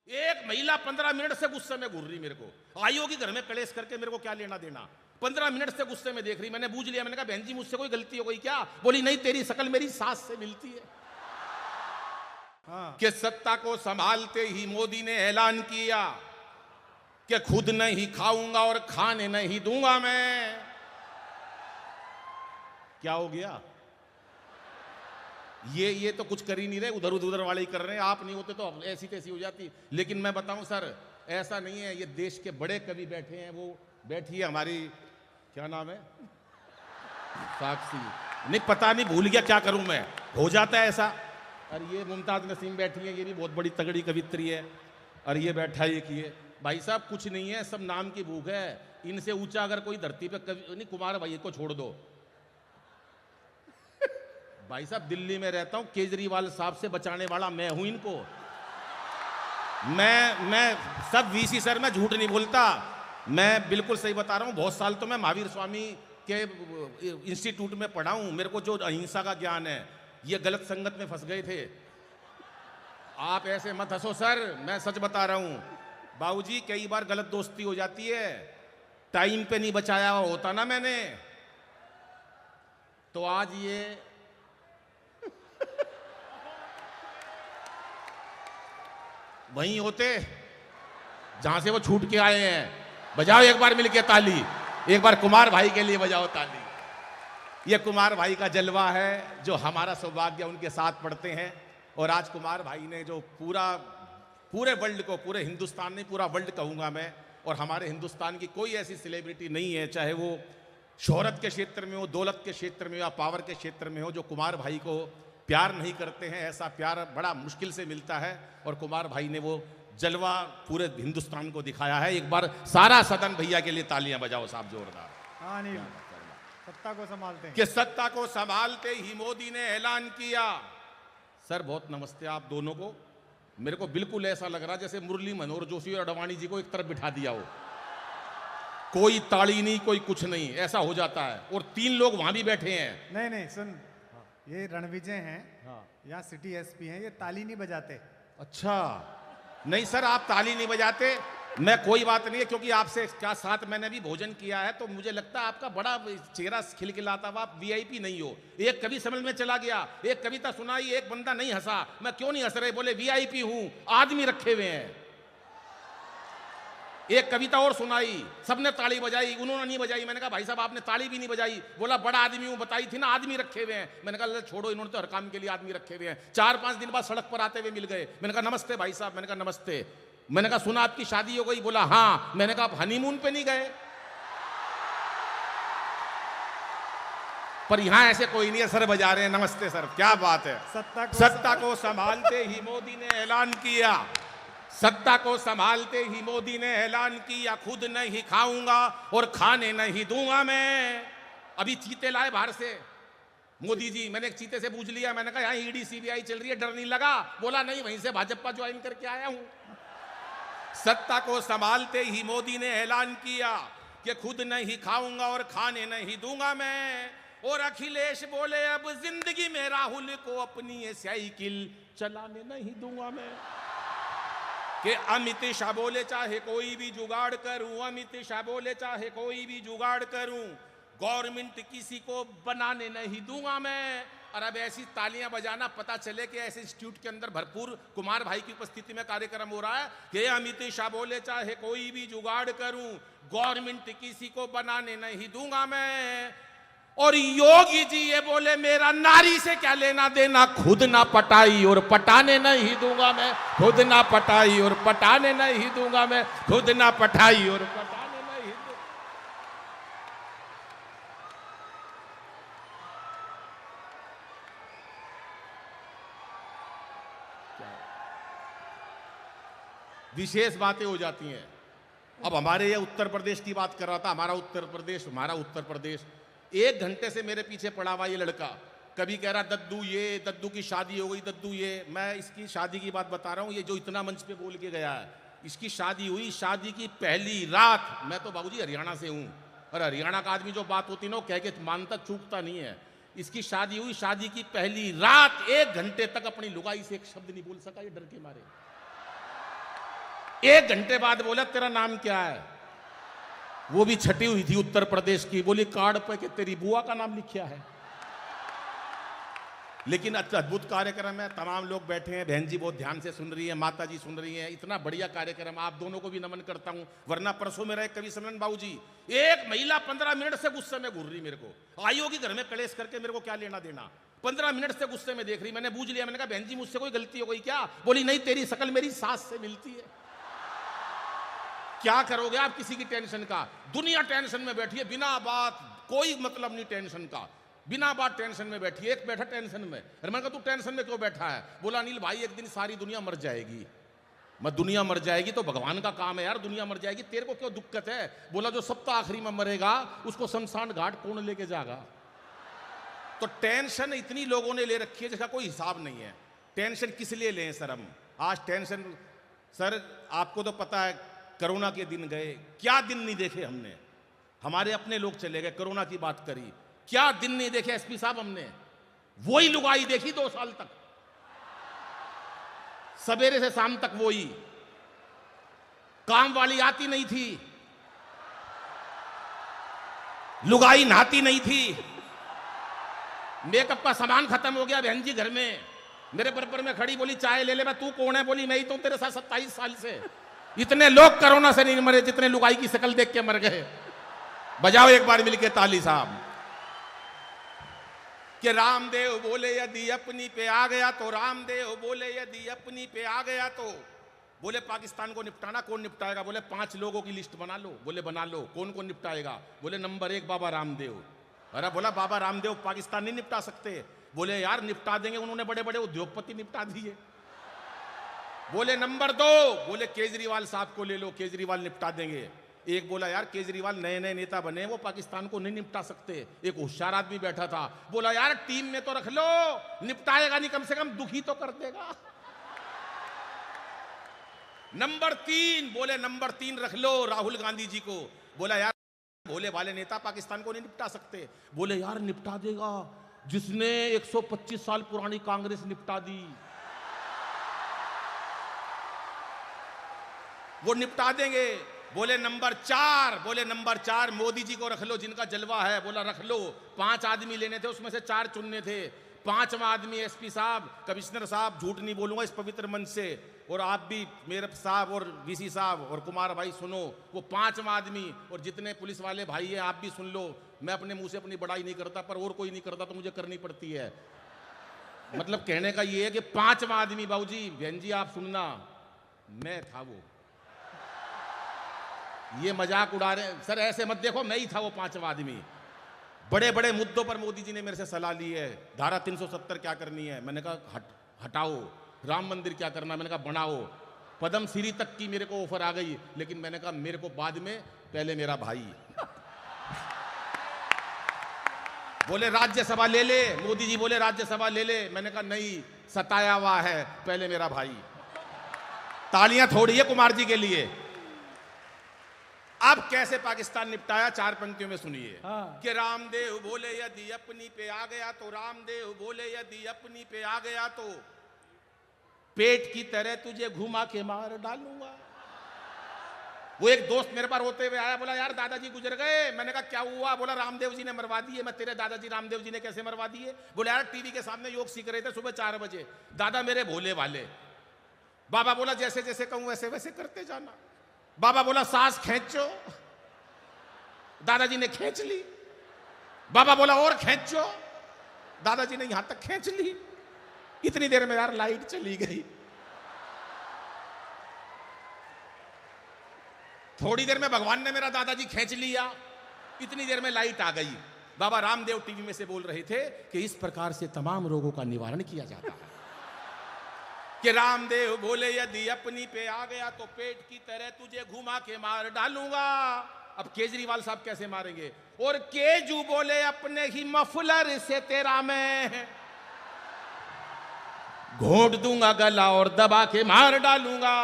एक महिला 15 मिनट से गुस्से में घूर रही मेरे को, आई होगी घर में कलेश करके, मेरे को क्या लेना देना। 15 मिनट से गुस्से में देख रही, मैंने बूझ लिया, मैंने कहा बहन जी मुझसे कोई गलती हो गई क्या? बोली नहीं, तेरी शकल मेरी सास से मिलती है। कि सत्ता को संभालते ही मोदी ने ऐलान किया कि खुद नहीं खाऊंगा और खाने नहीं दूंगा मैं। क्या हो गया? ये तो कुछ कर ही नहीं रहे, उधर उधर वाले ही कर रहे हैं। आप नहीं होते तो ऐसी तैसी हो जाती। लेकिन मैं बताऊं सर, ऐसा नहीं है। ये देश के बड़े कवि बैठे हैं, वो बैठी है हमारी, क्या नाम है, साक्षी, नहीं पता नहीं, भूल गया, क्या करूं मैं, हो जाता है ऐसा। और ये मुमताज नसीम बैठी है, ये भी बहुत बड़ी तगड़ी कवित्री है। और ये बैठा है, ये भाई साहब कुछ नहीं है, सब नाम की भूख है। इनसे ऊंचा अगर कोई धरती पे कवि नहीं, कुमार भाई को छोड़ दो। भाई साहब दिल्ली में रहता हूं, केजरीवाल साहब से बचाने वाला मैं हूं इनको। मैं सब वीसी सर, मैं झूठ नहीं बोलता, मैं बिल्कुल सही बता रहा हूं। बहुत साल तो मैं महावीर स्वामी के इंस्टीट्यूट में पढ़ा हूं। मेरे को जो अहिंसा का ज्ञान है, ये गलत संगत में फंस गए थे। आप ऐसे मत हंसो सर, मैं सच बता रहा हूं। बाबूजी कई बार गलत दोस्ती हो जाती है, टाइम पे नहीं बचाया होता ना मैंने, तो आज ये वहीं होते जहां से वो छूट के आए हैं। बजाओ एक बार मिलके ताली, एक बार कुमार भाई के लिए बजाओ ताली। ये कुमार भाई का जलवा है, जो हमारा सौभाग्य उनके साथ पढ़ते हैं। और आज कुमार भाई ने जो पूरे वर्ल्ड को, पूरे हिंदुस्तान नहीं, पूरा वर्ल्ड कहूंगा मैं, और हमारे हिंदुस्तान की कोई ऐसी सेलिब्रिटी नहीं है, चाहे वो शोहरत के क्षेत्र में हो, दौलत के क्षेत्र में हो या पावर के क्षेत्र में हो, जो कुमार भाई को प्यार नहीं करते हैं। ऐसा प्यार बड़ा मुश्किल से मिलता है, और कुमार भाई ने वो जलवा पूरे हिंदुस्तान को दिखाया है। एक बार सारा सदन भैया के लिए तालियां बजाओ साहब, जोरदार। हाँ नहीं, सत्ता को संभालते हैं कि सत्ता को संभालते ही मोदी ने ऐलान किया। सर बहुत नमस्ते आप दोनों को। मेरे को बिल्कुल ऐसा लग रहा जैसे मुरली मनोहर जोशी और अडवाणी जी को एक तरफ बिठा दिया हो, कोई ताली नहीं, कोई कुछ नहीं, ऐसा हो जाता है। और 3 लोग वहां भी बैठे हैं। नहीं नहीं सुन, ये रणविजय हैं, यहाँ सिटी एसपी हैं, ये ताली नहीं बजाते। अच्छा नहीं सर, आप ताली नहीं बजाते, मैं कोई बात नहीं है, क्योंकि आपसे क्या साथ मैंने भी भोजन किया है, तो मुझे लगता है आपका बड़ा चेहरा खिलखिलाता हुआ, आप वीआईपी नहीं हो। एक कवि समझ में चला गया, एक कविता सुनाई, एक बंदा नहीं हंसा। मैं क्यों नहीं हंस रहे? बोले वीआईपी हूं, आदमी रखे हुए हैं। एक कविता और सुनाई, सबने ताली बजाई, उन्होंने नहीं बजाई। मैंने कहा भाई साहब आपने ताली भी नहीं बजाई। बोला बड़ा आदमी हूं, बताई थी ना, आदमी रखे हुए हैं। मैंने कहा छोड़ो, इन्होंने तो हर काम के लिए आदमी रखे हुए हैं। 4-5 दिन बाद सड़क पर आते हुए मिल गए। मैंने कहा नमस्ते भाई साहब। मैंने कहा नमस्ते। मैंने कहा सुना आपकी शादी हो गई? बोला हाँ। मैंने कहा आप हनीमून पे नहीं गए? पर यहां ऐसे कोई नहीं है, सर बजा रहे हैं, नमस्ते सर, क्या बात है। सत्ता को संभालते ही मोदी ने ऐलान किया, सत्ता को संभालते ही मोदी ने ऐलान किया, खुद नहीं खाऊंगा और खाने नहीं दूंगा मैं। अभी चीते लाए बाहर से मोदी जी। मैंने एक चीते से पूछ लिया, मैंने कहा यहाँ ईडी सीबीआई चल रही है, डर नहीं लगा? बोला नहीं, वहीं से भाजपा ज्वाइन करके आया हूं। सत्ता को संभालते ही मोदी ने ऐलान किया कि खुद नहीं खाऊंगा और खाने नहीं दूंगा मैं। और अखिलेश बोले अब जिंदगी में राहुल को अपनी ये साइकिल चलाने नहीं दूंगा मैं। कि अमित शाह बोले चाहे कोई भी जुगाड़ करूं, अमित शाह बोले चाहे कोई भी जुगाड़ करूं, गवर्नमेंट किसी को बनाने नहीं दूंगा मैं। और अब ऐसी तालियां बजाना, पता चले कि ऐसे इंस्टीट्यूट के अंदर भरपूर कुमार भाई की उपस्थिति में कार्यक्रम हो रहा है कि अमित शाह बोले चाहे कोई भी जुगाड़ करूं, गवर्नमेंट किसी को बनाने नहीं दूंगा मैं। और योगी जी ये बोले मेरा नारी से क्या लेना देना, खुद ना पटाई और पटाने नहीं दूंगा मैं, खुद ना पटाई और पटाने नहीं दूंगा मैं, खुद ना पटाई और पटाने नहीं दूंगा। विशेष बातें हो जाती हैं। अब हमारे ये उत्तर प्रदेश की बात कर रहा था, हमारा उत्तर प्रदेश 1 घंटे से मेरे पीछे पड़ा हुआ ये लड़का, कभी कह रहा दद्दू ये, दद्दू की शादी हो गई, दद्दू ये। मैं इसकी शादी की बात बता रहा हूँ, ये जो इतना मंच पे बोल के गया है, इसकी शादी हुई, शादी की पहली रात। मैं तो बाबूजी हरियाणा से हूँ, और हरियाणा का आदमी जो बात होती ना, कह के मानता चूकता नहीं है। इसकी शादी हुई, शादी की पहली रात 1 घंटे तक अपनी लुगाई से एक शब्द नहीं बोल सका, ये डर के मारे। 1 घंटे बाद बोला तेरा नाम क्या है? वो भी छटी हुई थी उत्तर प्रदेश की, बोली कार्ड पे कि तेरी बुआ का नाम लिखा है। लेकिन अद्भुत कार्यक्रम है, तमाम लोग बैठे हैं, बहन जी बहुत ध्यान से सुन रही है, माता जी सुन रही हैं, इतना बढ़िया कार्यक्रम। आप दोनों को भी नमन करता हूं, वरना परसों मेरा एक कवि सम्मेलन बाबू जी, एक महिला 15 मिनट से गुस्से में घूर रही, मेरे को आई होगी घर में कलेश करके, मेरे को क्या लेना देना, 15 मिनट से गुस्से में देख रही। मैंने बूझ लिया, मैंने कहा बहन जी मुझसे कोई गलती हो गई क्या? बोली नहीं, तेरी शकल मेरी सास से मिलती है। क्या करोगे आप किसी की टेंशन का? दुनिया टेंशन में बैठी है बिना बात, कोई मतलब नहीं टेंशन का, बिना बात टेंशन में बैठी है। एक बैठा टेंशन में, अरे मैंने कहा तू टेंशन में क्यों बैठा है? बोला अनिल भाई एक दिन सारी दुनिया मर जाएगी। मैं दुनिया मर जाएगी तो भगवान का काम है यार, दुनिया मर जाएगी, तेरे को क्यों दिक्कत है? बोला जो सब तो आखिरी में मरेगा उसको शमशान घाट कौन लेके जाएगा? तो टेंशन इतनी लोगों ने ले रखी है जिसका कोई हिसाब नहीं है। टेंशन किस लिए लें सर हम? आज टेंशन, सर आपको तो पता है कोरोना के दिन गए, क्या दिन नहीं देखे हमने। हमारे अपने लोग चले गए, कोरोना की बात करी, क्या दिन नहीं देखे एसपी साहब हमने। वही लुगाई देखी 2 साल तक, सवेरे से शाम तक वही, काम वाली आती नहीं थी, लुगाई नहाती नहीं थी, मेकअप का सामान खत्म हो गया बहन जी घर में। मेरे बराबर में खड़ी, बोली चाय ले ले। मैं तू कौन है? बोली मैं ही तो तेरे साथ 27 साल से। इतने लोग कोरोना से नहीं मरे जितने लुगाई की शक्ल देख के मर गए। बजाओ एक बार मिलके ताली साहब। कि रामदेव बोले यदि अपनी पे आ गया तो, रामदेव बोले यदि अपनी पे आ गया तो, बोले पाकिस्तान को निपटाना कौन निपटाएगा? बोले 5 लोगों की लिस्ट बना लो। बोले बना लो, कौन कौन निपटाएगा? बोले नंबर 1 बाबा रामदेव। अरे बोला बाबा रामदेव पाकिस्तान नहीं निपटा सकते। बोले यार निपटा देंगे, उन्होंने बड़े बड़े उद्योगपति निपटा दिए। बोले नंबर 2, बोले केजरीवाल साहब को ले लो, केजरीवाल निपटा देंगे। एक बोला यार केजरीवाल नए नए नेता बने, वो पाकिस्तान को नहीं निपटा सकते। एक होशियार आदमी बैठा था, बोला यार टीम में तो रख लो, निपटाएगा नहीं, कम से कम दुखी तो कर देगा। नंबर 3, बोले नंबर 3 रख लो राहुल गांधी जी को। बोला यार भोले भाले नेता पाकिस्तान को नहीं निपटा सकते। बोले यार निपटा देगा, जिसने 125 साल पुरानी कांग्रेस निपटा दी, वो निपटा देंगे। बोले नंबर 4, बोले नंबर 4 मोदी जी को रख लो, जिनका जलवा है। बोला रख लो। 5 आदमी लेने थे, उसमें से 4 चुनने थे। 5वां आदमी एसपी साहब, कमिश्नर साहब, झूठ नहीं बोलूंगा इस पवित्र मंच से, और आप भी मेरे साहब और वीसी साहब और कुमार भाई सुनो, वो 5वां आदमी, और जितने पुलिस वाले भाई हैं आप भी सुन लो। मैं अपने मुंह से अपनी बड़ाई नहीं करता, पर और कोई नहीं करता तो मुझे करनी पड़ती है। मतलब कहने का ये है कि 5वां आदमी, बाबूजी बहन जी आप सुनना, मैं था वो। ये मजाक उड़ा रहे सर, ऐसे मत देखो, मैं ही था वो 5वां आदमी। बड़े बड़े मुद्दों पर मोदी जी ने मेरे से सलाह ली है। धारा 370 क्या करनी है, मैंने कहा हटाओ। राम मंदिर क्या करना, मैंने कहा बनाओ। पद्म श्री तक की मेरे को ऑफर आ गई, लेकिन मैंने कहा मेरे को बाद में, पहले मेरा भाई। बोले राज्यसभा ले ले, मोदी जी बोले राज्यसभा ले ले, मैंने कहा नहीं, सताया हुआ है, पहले मेरा भाई। तालियां थोड़ी है कुमार जी के लिए। अब कैसे पाकिस्तान निपटाया, 4 पंक्तियों में सुनिए। कि रामदेव बोले यदि अपनी पे आ गया तो, रामदेव बोले यदि अपनी पे आ गया तो, पेट की तरह तुझे घुमा के मार डालूंगा। वो एक दोस्त मेरे पास होते हुए आया, बोला यार दादाजी गुजर गए। मैंने कहा क्या हुआ? बोला रामदेव जी ने मरवा दिए। मैं तेरे दादाजी रामदेव जी ने कैसे मरवा दिए? बोला यार टीवी के सामने योग सीख रहे थे सुबह 4 बजे, दादा मेरे भोले वाले। बाबा बोला जैसे जैसे कहूं वैसे वैसे करते जाना। बाबा बोला सांस खींचो, दादाजी ने खींच ली। बाबा बोला और खींचो, दादाजी ने यहां तक खींच ली। इतनी देर में यार लाइट चली गई। थोड़ी देर में भगवान ने मेरा दादाजी खींच लिया, इतनी देर में लाइट आ गई। बाबा रामदेव टीवी में से बोल रहे थे कि इस प्रकार से तमाम रोगों का निवारण किया जाता है। कि रामदेव बोले यदि अपनी पे आ गया तो पेट की तरह तुझे घुमा के मार डालूंगा। अब केजरीवाल साहब कैसे मारेंगे? और केजू बोले अपने ही मफलर से तेरा मैं घोंट दूंगा गला और दबा के मार डालूंगा।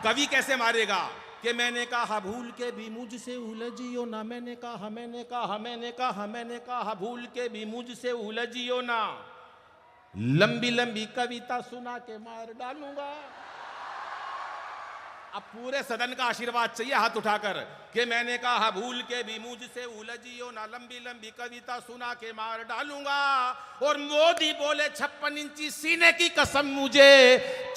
कवि कैसे मारेगा? कि मैंने कहा भूल के भी मुझसे उलझियो ना, मैंने कहा मैंने कहा मैंने कहा मैंने कहा भूल के भी मुझसे उलझियो ना, लंबी लंबी कविता सुना के मार डालूंगा। अब पूरे सदन का आशीर्वाद चाहिए हाथ उठाकर कि मैंने कहा भूल के भी मुझसे उलझियो ना, लंबी लंबी कविता सुना के मार डालूंगा। और मोदी बोले 56 इंची सीने की कसम, मुझे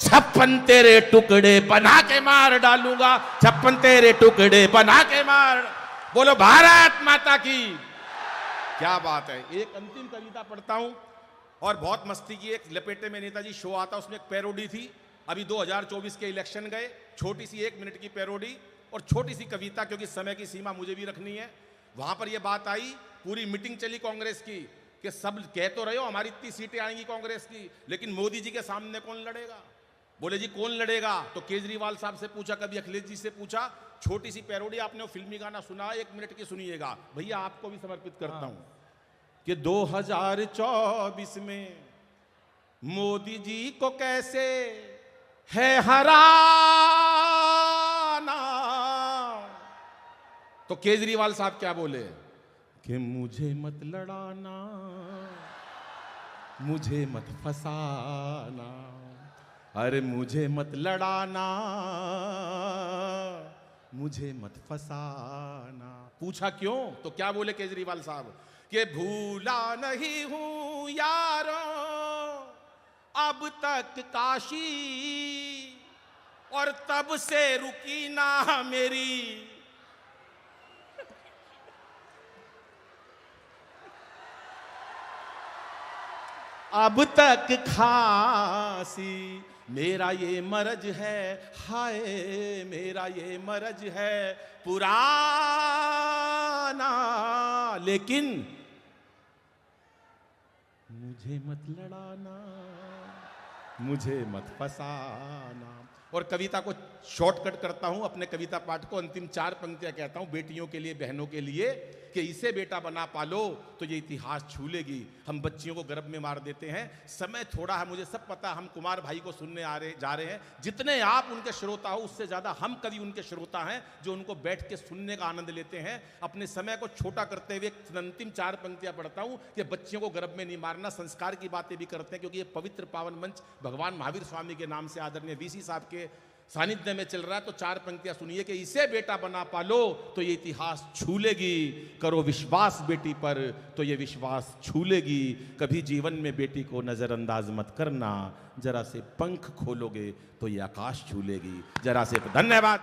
56 तेरे टुकड़े बना के मार डालूंगा, 56 तेरे टुकड़े बना के मार। बोलो भारत माता की। क्या बात है। एक अंतिम कविता पढ़ता हूं और बहुत मस्ती की। एक लपेटे में नेताजी शो आता, उसमें एक पैरोडी थी। अभी 2024 के इलेक्शन गए, छोटी सी 1 मिनट की पैरोडी और छोटी सी कविता, क्योंकि समय की सीमा मुझे भी रखनी है। वहां पर यह बात आई, पूरी मीटिंग चली कांग्रेस की कि सब कह तो रहे हो हमारी इतनी सीटें आएंगी कांग्रेस की, लेकिन मोदी जी के सामने कौन लड़ेगा। बोले जी कौन लड़ेगा, तो केजरीवाल साहब से पूछा, कभी अखिलेश जी से पूछा। छोटी सी पैरोडी, आपने वो फिल्मी गाना सुना, 1 मिनट की सुनिएगा भैया, आपको भी समर्पित करता हूं कि 2024 में मोदी जी को कैसे है हराना। तो केजरीवाल साहब क्या बोले कि मुझे मत लड़ाना, मुझे मत फसाना, अरे मुझे मत लड़ाना, मुझे मत फसाना। पूछा क्यों, तो क्या बोले केजरीवाल साहब कि भूला नहीं हूं यारों अब तक काशी, और तब से रुकी ना मेरी अब तक खांसी। मेरा ये मरज है, हाय मेरा ये मरज है पुराना, लेकिन मुझे मत लड़ाना, मुझे मत फसाना। और कविता को शॉर्टकट करता हूं, अपने कविता पाठ को अंतिम 4 पंक्तियां कहता हूं बेटियों के लिए, बहनों के लिए, कि इसे बेटा बना पालो तो ये इतिहास छू लेगी। हम बच्चियों को गर्भ में मार देते हैं, समय थोड़ा है, मुझे सब पता। हम कुमार भाई को सुनने जा रहे हैं। जितने आप उनके श्रोता हो, उससे ज्यादा हम कवि उनके श्रोता हैं, जो उनको बैठ के सुनने का आनंद लेते हैं। अपने समय को छोटा करते हुए अंतिम 4 पंक्तियां पढ़ता हूं कि बच्चियों को गर्भ में नहीं मारना, संस्कार की बातें भी करते हैं, क्योंकि ये पवित्र पावन मंच भगवान महावीर स्वामी के नाम से आदरणीय वीसी साहब के सानिध्य में चल रहा है। तो 4 पंक्तियां सुनिए कि इसे बेटा बना पालो तो ये इतिहास छू लेगी, करो विश्वास बेटी पर तो ये विश्वास छू लेगी। कभी जीवन में बेटी को नजरअंदाज मत करना, जरा से पंख खोलोगे तो ये आकाश छू लेगी। जरा से धन्यवाद।